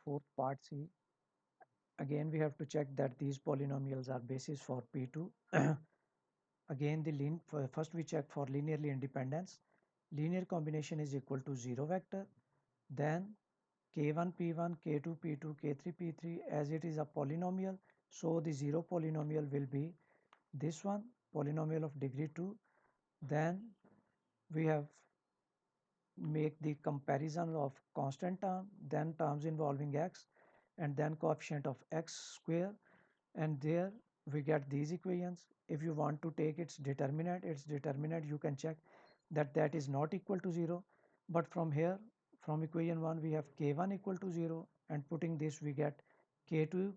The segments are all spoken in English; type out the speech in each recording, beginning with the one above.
fourth part C. Again, we have to check that these polynomials are basis for P2. Again, first we check for linearly independence. Linear combination is equal to 0 vector. Then K1 P1, K2 P2, K3 P3, as it is a polynomial. So the 0 polynomial will be this one, polynomial of degree 2. Then we have make the comparison of constant term, then terms involving x, and then coefficient of x square, and there we get these equations. If you want to take its determinant you can check that that is not equal to 0. But from here, from equation 1 we have k1 equal to 0, and putting this we get k2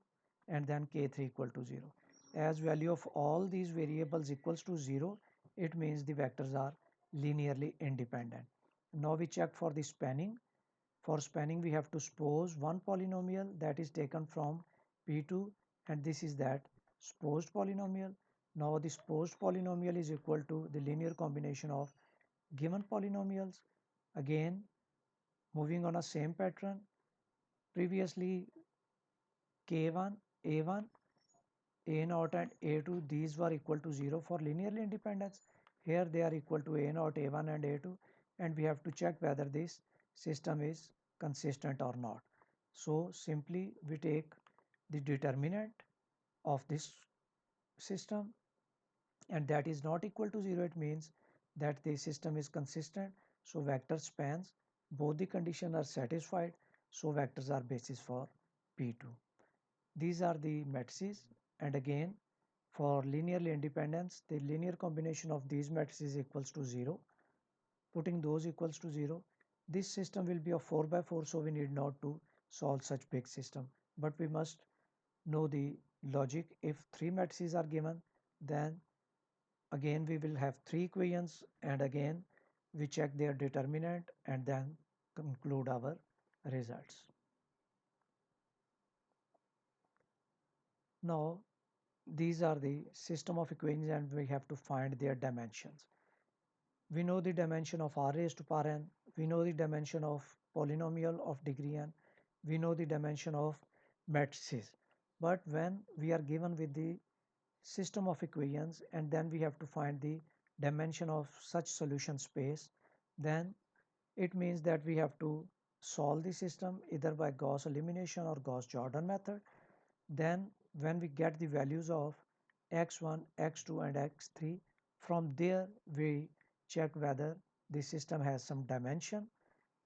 and then k3 equal to 0. As value of all these variables equals to 0, it means the vectors are linearly independent. Now we check for the spanning. For spanning, we have to suppose one polynomial that is taken from P2, and this is that supposed polynomial. Now the supposed polynomial is equal to the linear combination of given polynomials. Again, moving on a same pattern. Previously, K1, A1, A0 and A2, these were equal to 0 for linearly independence. Here they are equal to A0, A1 and A2, and we have to check whether this system is consistent or not. So simply we take the determinant of this system, and that is not equal to 0. It means that the system is consistent. So vector spans, both the conditions are satisfied. So vectors are basis for P2. These are the matrices, and again for linearly independence, the linear combination of these matrices equals to 0. Putting those equals to 0, this system will be a 4 by 4, so we need not to solve such big system. But we must know the logic. If 3 matrices are given, then again we will have 3 equations, and again we check their determinant and then conclude our results. Now these are the system of equations, and we have to find their dimensions. We know the dimension of r raised to power n, we know the dimension of polynomial of degree n, we know the dimension of matrices. But when we are given with the system of equations and then we have to find the dimension of such solution space, then it means that we have to solve the system either by Gauss elimination or Gauss Jordan method. Then when we get the values of x1, x2 and x3, from there we check whether the system has some dimension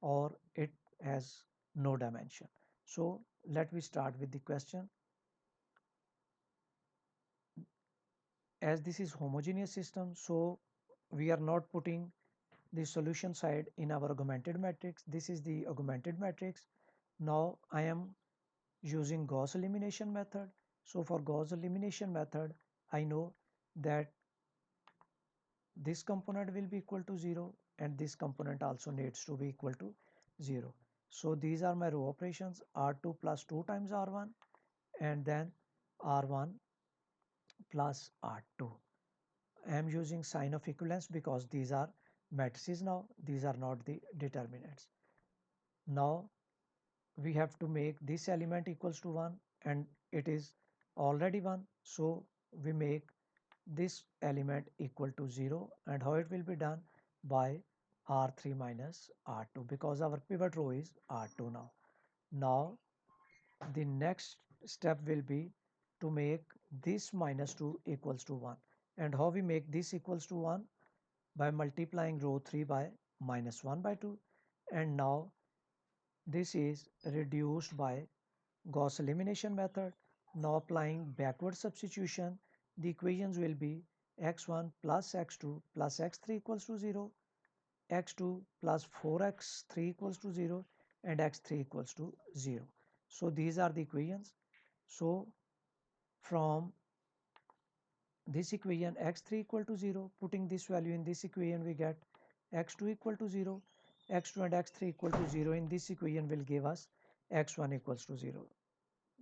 or it has no dimension. So let me start with the question. As this is homogeneous system, so we are not putting the solution side in our augmented matrix. This is the augmented matrix. Now I am using Gauss elimination method. So for Gauss elimination method, I know that this component will be equal to 0 and this component also needs to be equal to 0. So these are my row operations, R2 plus 2 times R1 and then R1 plus R2. I am using sign of equivalence because these are matrices now, these are not the determinants. Now we have to make this element equals to 1 and it is already 1, so we make this element equal to 0. And how it will be done? By R3 minus R2, because our pivot row is R2 now. Now the next step will be to make this minus 2 equals to 1. And how we make this equals to 1? By multiplying row 3 by minus 1 by 2. And now this is reduced by Gauss elimination method. Now applying backward substitution, the equations will be x1 plus x2 plus x3 equals to 0, x2 plus 4x3 equals to 0, and x3 equals to 0. So these are the equations. So from this equation x3 equal to 0, putting this value in this equation we get x2 equal to 0, x2 and x3 equal to 0 in this equation will give us x1 equals to 0.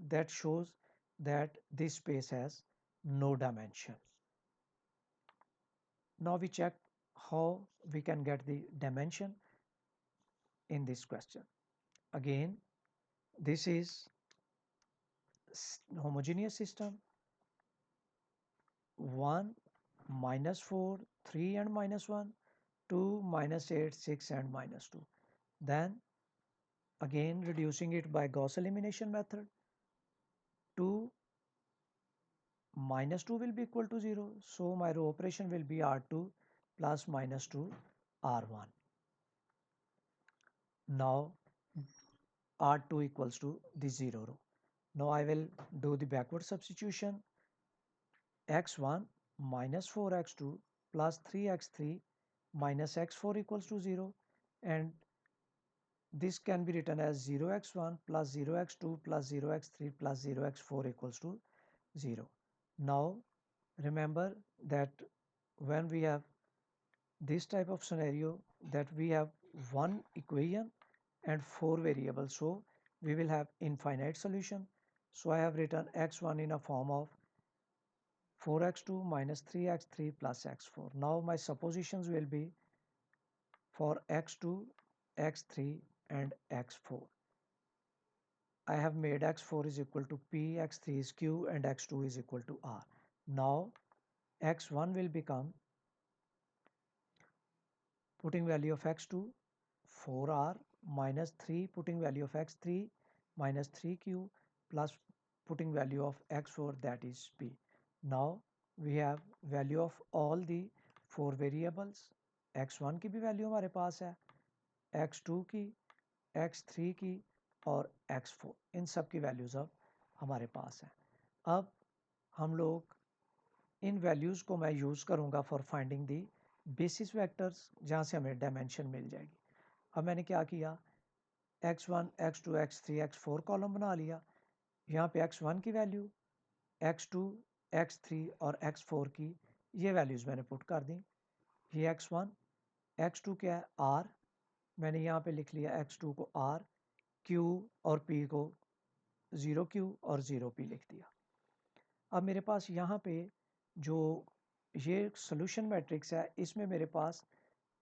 That shows that this space has no dimension. Now we check how we can get the dimension in this question. Again, this is homogeneous system. 1 minus 4 3 and minus 1, 2 minus 8 6 and minus 2. Then again reducing it by Gauss elimination method, 2 minus 2 will be equal to 0. So my row operation will be R2 plus minus 2 R1. Now R2 equals to the 0 row. Now I will do the backward substitution. X1 minus 4x2 plus 3x3 minus x4 equals to 0, and this can be written as 0x1 plus 0x2 plus 0x3 plus 0x4 equals to 0. Now remember that when we have this type of scenario, that we have one equation and four variables, so we will have infinite solution. So I have written x1 in a form of 4x2 minus 3x3 plus x4. Now my suppositions will be for x2, x3 and x4. I have made x4 is equal to p, x3 is q and x2 is equal to r. Now x1 will become, putting value of x2, 4r minus 3 putting value of x3 minus 3q plus putting value of x4, that is p. Now we have value of all the four variables. x1 की भी value हमारे पास है, x2 की, x3 की और x4, इन सब की values अब हमारे पास है. अब हम लोग इन वैल्यूज़ को मैं यूज़ करूँगा for finding the basis vectors, जहाँ से हमें डायमेंशन मिल जाएगी. अब मैंने क्या किया, x1, x2, x3, x4 column बना लिया. यहाँ पे x1 की वैल्यू, x2, x3 और x4 की ये वैल्यूज़ मैंने पुट कर दी. ये x1, x2 क्या है r, मैंने यहाँ पे लिख लिया x2 को r, q और p को 0q और 0p लिख दिया. अब मेरे पास यहाँ पे जो ये सोल्यूशन मैट्रिक्स है, इसमें मेरे पास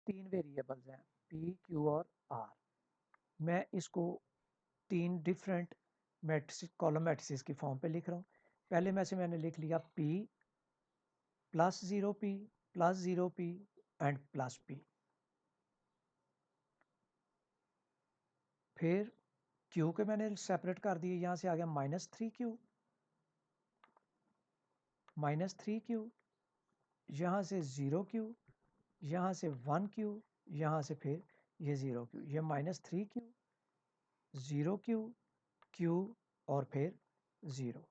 तीन वेरिएबल्स हैं, p, q और r. मैं इसको तीन डिफरेंट मैट्रिक्स, कॉलम मैट्रिसेस की फॉर्म पे लिख रहा हूँ. पहले में से मैंने लिख लिया p plus 0p plus 0p and plus p. फिर q के मैंने सेपरेट कर दिए, यहाँ से आ गया माइनस 3q, माइनस 3q, यहाँ से 0q, यहाँ से 1q, यहाँ से फिर ये 0q, ये माइनस 3q, 0q, q और फिर 0.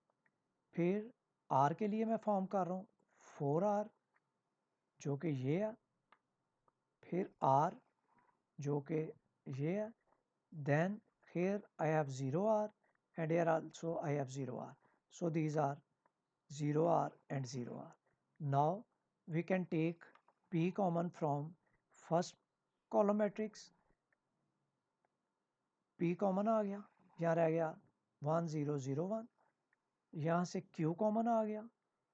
फिर r के लिए मैं फॉर्म कर रहा हूँ 4r जो कि ये है, फिर r जो कि ये है, then here I have 0r and here also I have 0r. So these are 0r and 0r. Now we can take p common from first column matrix. p common आ गया, यहाँ रह गया 1 0 0 1. यहाँ से q कॉमन आ गया,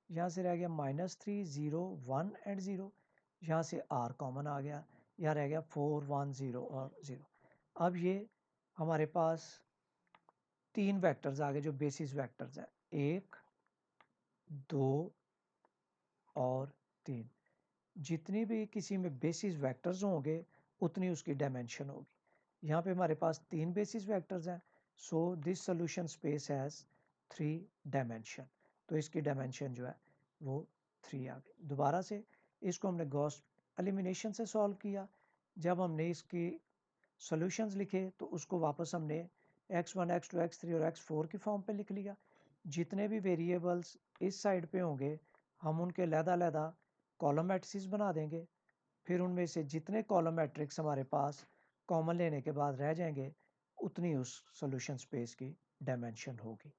यहाँ से रह गया माइनस 3 0 1 एंड 0. यहाँ से r कॉमन आ गया, यहाँ रह गया 4 1 0 और 0. अब ये हमारे पास तीन वेक्टर्स आ गए जो बेसिस वेक्टर्स हैं, 1 2 और 3. जितनी भी किसी में बेसिस वेक्टर्स होंगे उतनी उसकी डायमेंशन होगी. यहाँ पे हमारे पास तीन बेसिस वेक्टर्स हैं, so this solution space has 3 dimension. तो इसकी डायमेंशन जो है वो 3 आ गई. दोबारा से इसको हमने गॉस एलिमिनेशन से सॉल्व किया. जब हमने इसकी सॉल्यूशंस लिखे तो उसको वापस हमने x1, x2, x3 और x4 की फॉर्म पे लिख लिया. जितने भी वेरिएबल्स इस साइड पे होंगे हम उनके अलग-अलग कॉलम मैट्रिसेस बना देंगे. फिर उनमें से जितने कॉलम मैट्रिक्स हमारे पास कॉमन लेने के बाद रह जाएंगे उतनी उस सॉल्यूशन स्पेस की डायमेंशन होगी.